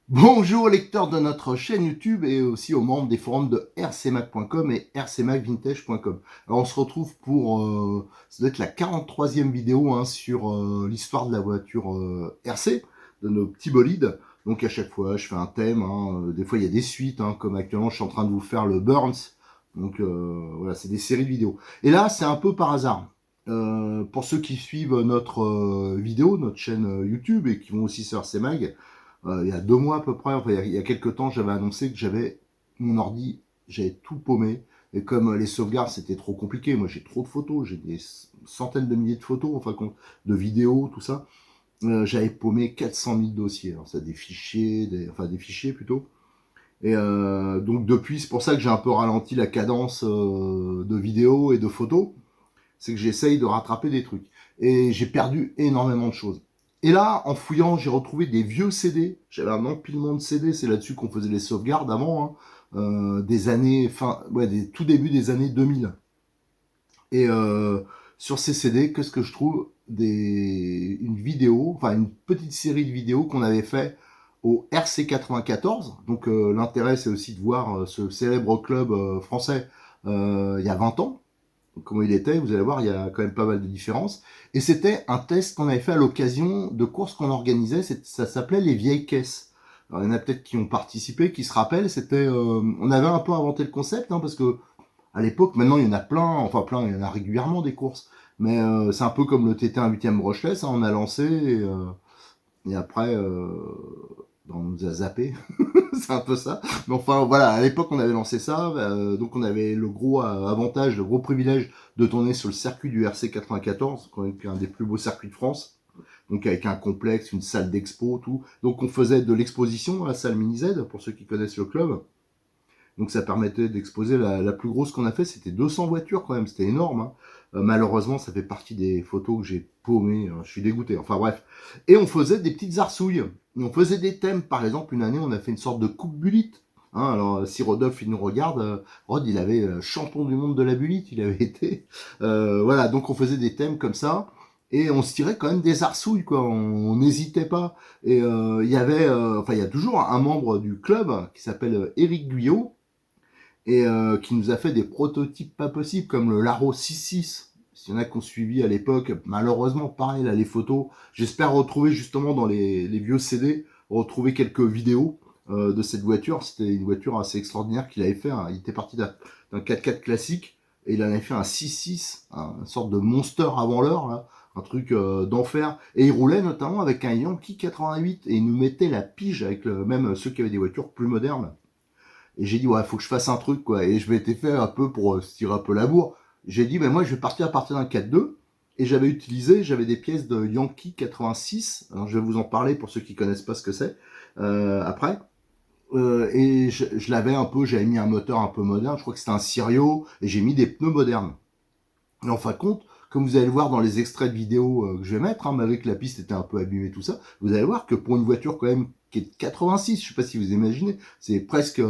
Bonjour lecteurs de notre chaîne YouTube et aussi aux membres des forums de rcmac.com et rcmacvintage.com. Alors on se retrouve pour, ça doit être la 43e vidéo sur l'histoire de la voiture RC, de nos petits bolides. Donc à chaque fois je fais un thème, des fois il y a des suites, comme actuellement je suis en train de vous faire le Burns. Donc voilà, c'est des séries de vidéos. Et là c'est un peu par hasard. Pour ceux qui suivent notre vidéo, notre chaîne YouTube et qui vont aussi sur RCMag, il y a 2 mois à peu près, enfin il y a quelques temps, j'avais annoncé que j'avais mon ordi, j'avais tout paumé. Et comme les sauvegardes c'était trop compliqué, moi j'ai trop de photos, j'ai des centaines de milliers de photos, enfin de vidéos, tout ça. J'avais paumé 400 000 dossiers. Alors ça, des fichiers, des fichiers plutôt. Et donc depuis, c'est pour ça que j'ai un peu ralenti la cadence de vidéos et de photos. C'est que j'essaye de rattraper des trucs. Et j'ai perdu énormément de choses. Et là, en fouillant, j'ai retrouvé des vieux CD. J'avais un empilement de CD, c'est là-dessus qu'on faisait les sauvegardes avant, des années, des tout début des années 2000. Et sur ces CD, qu'est-ce que je trouve une vidéo, enfin une petite série de vidéos qu'on avait fait au RC94. Donc l'intérêt, c'est aussi de voir ce célèbre club français il y a 20 ans, comment il était, vous allez voir, il y a quand même pas mal de différences. Et c'était un test qu'on avait fait à l'occasion de courses qu'on organisait, ça s'appelait les vieilles caisses. Alors, il y en a peut-être qui ont participé, qui se rappellent, on avait un peu inventé le concept, parce que à l'époque, maintenant il y en a plein, enfin plein, il y en a régulièrement des courses, mais c'est un peu comme le TT1 8e Brushless, on a lancé, et après, on nous a zappé. C'est un peu ça. Mais enfin, voilà, à l'époque, on avait lancé ça. Donc, on avait le gros avantage, le gros privilège de tourner sur le circuit du RC 94, qui est un des plus beaux circuits de France. Donc, avec un complexe, une salle d'expo, tout. Donc, on faisait de l'exposition à la salle Mini Z, pour ceux qui connaissent le club. Donc, ça permettait d'exposer la plus grosse qu'on a fait. C'était 200 voitures quand même. C'était énorme. Malheureusement, ça fait partie des photos que j'ai paumées. Je suis dégoûté. Enfin, bref. Et on faisait des petites arsouilles. Et on faisait des thèmes. Par exemple, une année, on a fait une sorte de coupe bulite. Alors, si Rodolphe il nous regarde, Rod, il avait champion du monde de la bulite, il avait été. Voilà, donc on faisait des thèmes comme ça, et on se tirait quand même des arsouilles, quoi. On n'hésitait pas. Et il y avait, enfin, il y a toujours un membre du club qui s'appelle Éric Guyot, et qui nous a fait des prototypes pas possibles, comme le Laro 66. S'il y en a qui ont suivi à l'époque, malheureusement, pareil, là, les photos, j'espère retrouver justement dans les vieux CD, retrouver quelques vidéos de cette voiture. C'était une voiture assez extraordinaire qu'il avait fait. Il était parti d'un 4x4 classique, et il en avait fait un 6.6, une sorte de monster avant l'heure, là, un truc d'enfer. Et il roulait notamment avec un Yankee 88, et il nous mettait la pige avec même ceux qui avaient des voitures plus modernes. Et j'ai dit, ouais, faut que je fasse un truc, quoi. Et je m'étais fait un peu pour se tirer un peu la bourre. J'ai dit, ben moi, je vais partir à partir d'un 4-2. Et j'avais des pièces de Yankee 86. Alors, je vais vous en parler pour ceux qui connaissent pas ce que c'est, après. Et je l'avais un peu, j'avais mis un moteur un peu moderne. Je crois que c'était un Sirio. Et j'ai mis des pneus modernes. Et en fin de compte, comme vous allez le voir dans les extraits de vidéos que je vais mettre, malgré que la piste était un peu abîmée, tout ça, vous allez voir que pour une voiture quand même qui est de 86, je sais pas si vous imaginez, c'est presque,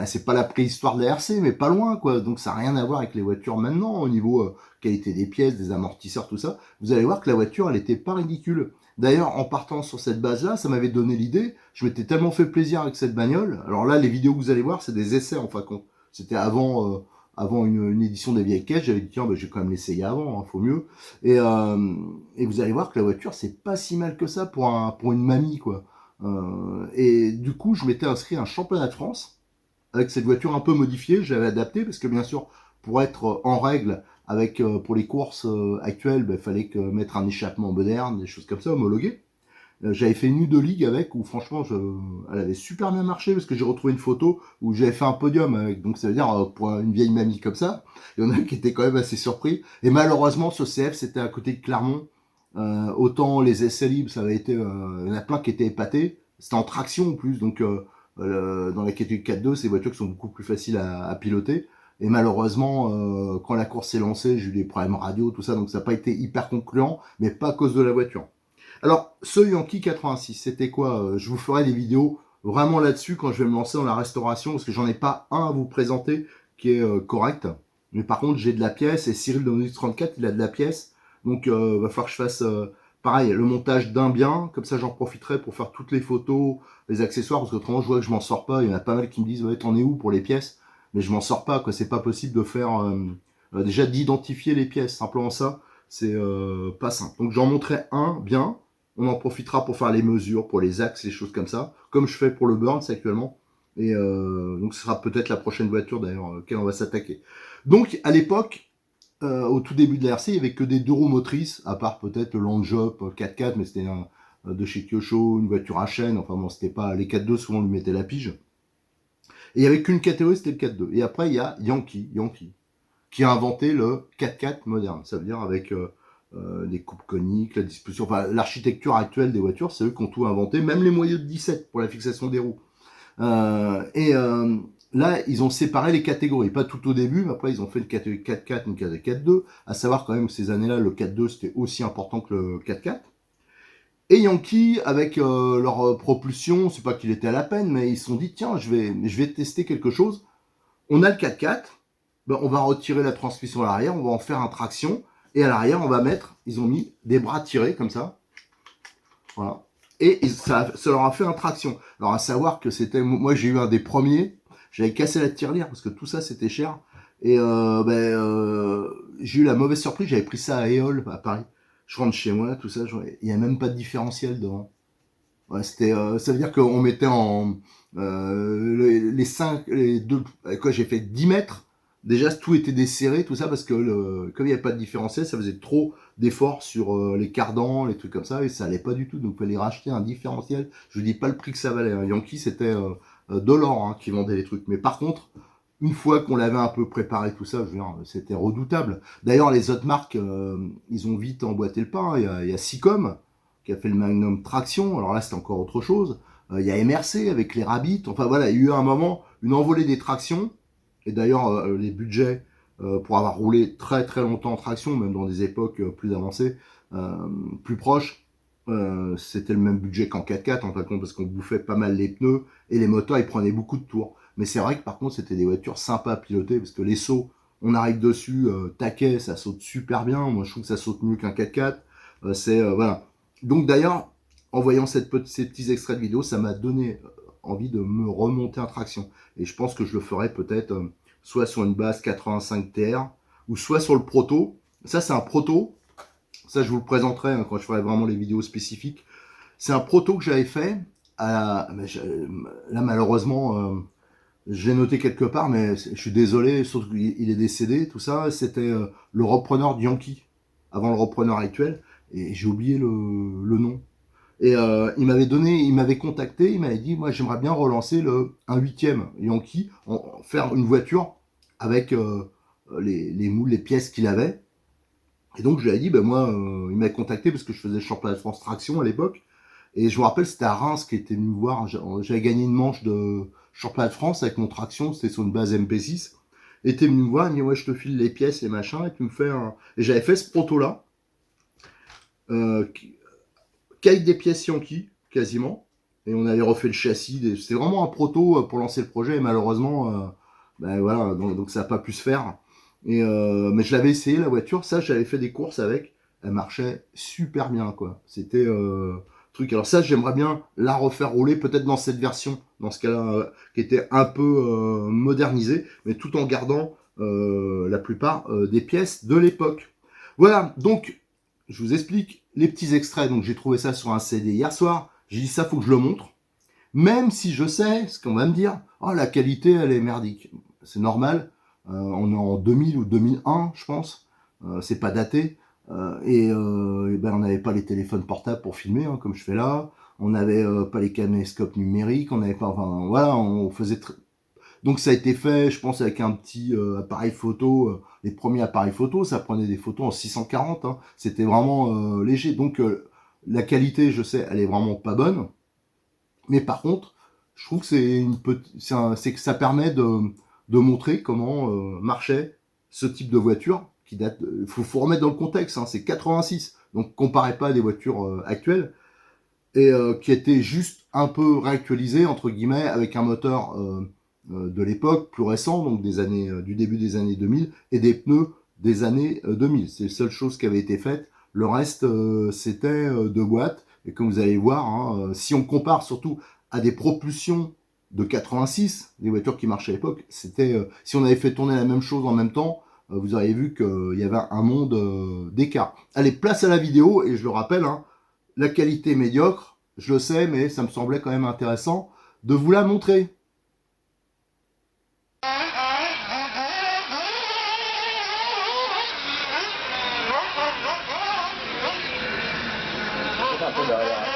c'est pas la préhistoire de la RC, mais pas loin, quoi. Donc ça n'a rien à voir avec les voitures maintenant au niveau qualité des pièces, des amortisseurs, tout ça. Vous allez voir que la voiture, elle était pas ridicule. D'ailleurs, en partant sur cette base-là, ça m'avait donné l'idée. Je m'étais tellement fait plaisir avec cette bagnole. Alors là, les vidéos que vous allez voir, c'est des essais en fin de compte. C'était avant une édition des vieilles caisses, j'avais dit tiens, je vais quand même l'essayer avant, faut mieux. Et vous allez voir que la voiture, c'est pas si mal que ça pour une mamie, quoi. Et du coup, je m'étais inscrit à un championnat de France avec cette voiture un peu modifiée, je l'avais adaptée parce que bien sûr, pour être en règle avec pour les courses actuelles, il fallait mettre un échappement moderne, des choses comme ça, homologuées. J'avais fait une U de ligue avec où franchement elle avait super bien marché parce que j'ai retrouvé une photo où j'avais fait un podium avec, donc ça veut dire pour une vieille mamie comme ça, il y en a qui étaient quand même assez surpris. Et malheureusement ce CF c'était à côté de Clermont. Autant les essais libres ça avait été, il y en a plein qui étaient épatés. C'était en traction en plus, donc dans la catégorie 4-2 c'est des voitures qui sont beaucoup plus faciles à piloter. Et malheureusement, quand la course s'est lancée, j'ai eu des problèmes radio, tout ça, donc ça n'a pas été hyper concluant, mais pas à cause de la voiture. Alors, ce Yankee 86, c'était quoi? Je vous ferai des vidéos vraiment là-dessus quand je vais me lancer dans la restauration, parce que j'en ai pas un à vous présenter qui est correct. Mais par contre, j'ai de la pièce, et Cyril de X34, il a de la pièce. Donc, va falloir que je fasse pareil, le montage d'un bien, comme ça j'en profiterai pour faire toutes les photos, les accessoires, parce qu'autrement je vois que je m'en sors pas. Il y en a pas mal qui me disent ouais, t'en es où pour les pièces, mais je m'en sors pas, quoi. C'est pas possible de faire déjà d'identifier les pièces, simplement ça, c'est pas simple. Donc j'en montrerai un bien, on en profitera pour faire les mesures, pour les axes, les choses comme ça, comme je fais pour le Burns actuellement. Et donc ce sera peut-être la prochaine voiture d'ailleurs auquel on va s'attaquer. Donc à l'époque, au tout début de la RC, il n'y avait que des 2 roues motrices, à part peut-être le Landjop 4x4, mais c'était de chez Kyosho, une voiture à chaîne, enfin bon, c'était pas les 4x2, souvent on lui mettait la pige. Et il n'y avait qu'une catégorie, c'était le 4x2. Et après, il y a Yankee, qui a inventé le 4x4 moderne, ça veut dire avec les coupes coniques, la disposition, enfin l'architecture actuelle des voitures, c'est eux qui ont tout inventé, même les moyeux de 17 pour la fixation des roues. Et là, ils ont séparé les catégories, pas tout au début, mais après ils ont fait une catégorie 4x4, une catégorie 4x2, à savoir quand même que ces années-là, le 4x2 c'était aussi important que le 4x4. Et Yankee, avec leur propulsion, c'est pas qu'il était à la peine, mais ils se sont dit, tiens, je vais tester quelque chose. On a le 4x4, ben, on va retirer la transmission à l'arrière, on va en faire un traction, et à l'arrière, on va mettre, ils ont mis des bras tirés, comme ça, voilà. Et ça leur a fait un traction. Alors à savoir que c'était, moi j'ai eu un des premiers, j'avais cassé la tirelire parce que tout ça c'était cher. Et j'ai eu la mauvaise surprise, j'avais pris ça à Éole, à Paris. Je rentre chez moi, tout ça, il n'y a même pas de différentiel devant. Ouais, c'était, ça veut dire qu'on mettait en les 5, les 2, quoi, j'ai fait 10 mètres. Déjà, tout était desserré, tout ça, parce que comme il n'y avait pas de différentiel, ça faisait trop d'efforts sur les cardans, les trucs comme ça, et ça allait pas du tout. Donc, il fallait racheter un différentiel. Je dis pas le prix que ça valait. Hein. Yankee, c'était de l'or hein, qui vendait les trucs. Mais par contre, une fois qu'on l'avait un peu préparé, tout ça, je veux dire, c'était redoutable. D'ailleurs, les autres marques, ils ont vite emboîté le pas. Hein. Il y a Sicom qui a fait le Magnum Traction. Alors là, c'est encore autre chose. Il y a MRC avec les Rabbit. Enfin voilà, il y a eu un moment une envolée des tractions. Et d'ailleurs, les budgets pour avoir roulé très très longtemps en traction, même dans des époques plus avancées, plus proches, c'était le même budget qu'en 4x4 en fin de compte, parce qu'on bouffait pas mal les pneus et les moteurs ils prenaient beaucoup de tours. Mais c'est vrai que par contre c'était des voitures sympas à piloter, parce que les sauts, on arrive dessus, taquet, ça saute super bien. Moi je trouve que ça saute mieux qu'un 4x4. Voilà. Donc d'ailleurs, en voyant ces petits extraits de vidéo, ça m'a donné envie de me remonter en traction. Et je pense que je le ferai peut-être soit sur une base 85 TR, ou soit sur le proto. Ça, c'est un proto. Ça, je vous le présenterai hein, quand je ferai vraiment les vidéos spécifiques. C'est un proto que j'avais fait. Là, malheureusement, j'ai noté quelque part, mais je suis désolé, sauf qu'il est décédé, tout ça. C'était le repreneur de Yankee, avant le repreneur actuel. Et j'ai oublié le nom. Et il m'avait contacté, il m'avait dit, moi j'aimerais bien relancer un 8e Yankee, faire une voiture avec les moules, les pièces qu'il avait. Et donc je lui ai dit, ben moi, il m'a contacté parce que je faisais le championnat de France Traction à l'époque. Et je me rappelle, c'était à Reims qui était venu me voir. J'avais gagné une manche de championnat de France avec mon Traction, c'était sur une base MP6. Il était venu me voir, il m'a dit, ouais, je te file les pièces, les machins, et tu me fais un... Et j'avais fait ce proto-là. Qu'avec des pièces Yankee, quasiment. Et on avait refait le châssis. C'était vraiment un proto pour lancer le projet. Et malheureusement, ben voilà, donc ça n'a pas pu se faire. Mais je l'avais essayé, la voiture. Ça, j'avais fait des courses avec. Elle marchait super bien, quoi. C'était truc. Alors ça, j'aimerais bien la refaire rouler, peut-être dans cette version, dans ce cas-là, qui était un peu modernisée, mais tout en gardant la plupart des pièces de l'époque. Voilà, donc je vous explique les petits extraits. Donc j'ai trouvé ça sur un CD hier soir. J'ai dit ça, faut que je le montre. Même si je sais ce qu'on va me dire, oh la qualité elle est merdique. C'est normal. On est en 2000 ou 2001, je pense. C'est pas daté. Et ben, on n'avait pas les téléphones portables pour filmer, hein, comme je fais là. On n'avait pas les caméscopes numériques. On n'avait pas. Enfin voilà, on faisait donc ça a été fait, je pense, avec un petit appareil photo, les premiers appareils photo, ça prenait des photos en 640, hein. C'était vraiment léger. Donc la qualité, je sais, elle est vraiment pas bonne. Mais par contre, je trouve que c'est que ça permet de montrer comment marchait ce type de voiture qui date. Faut remettre dans le contexte, hein, c'est 86, donc comparez pas à des voitures actuelles et qui était juste un peu réactualisé entre guillemets avec un moteur de l'époque plus récent, donc des années du début des années 2000 et des pneus des années 2000. C'est la seule chose qui avait été faite. Le reste, c'était de boîte. Et comme vous allez voir, hein, si on compare surtout à des propulsions de 86, des voitures qui marchaient à l'époque, c'était si on avait fait tourner la même chose en même temps, vous auriez vu qu'il y avait un monde d'écart. Allez, place à la vidéo, et je le rappelle, hein, la qualité médiocre, je le sais, mais ça me semblait quand même intéressant de vous la montrer. Un peu derrière.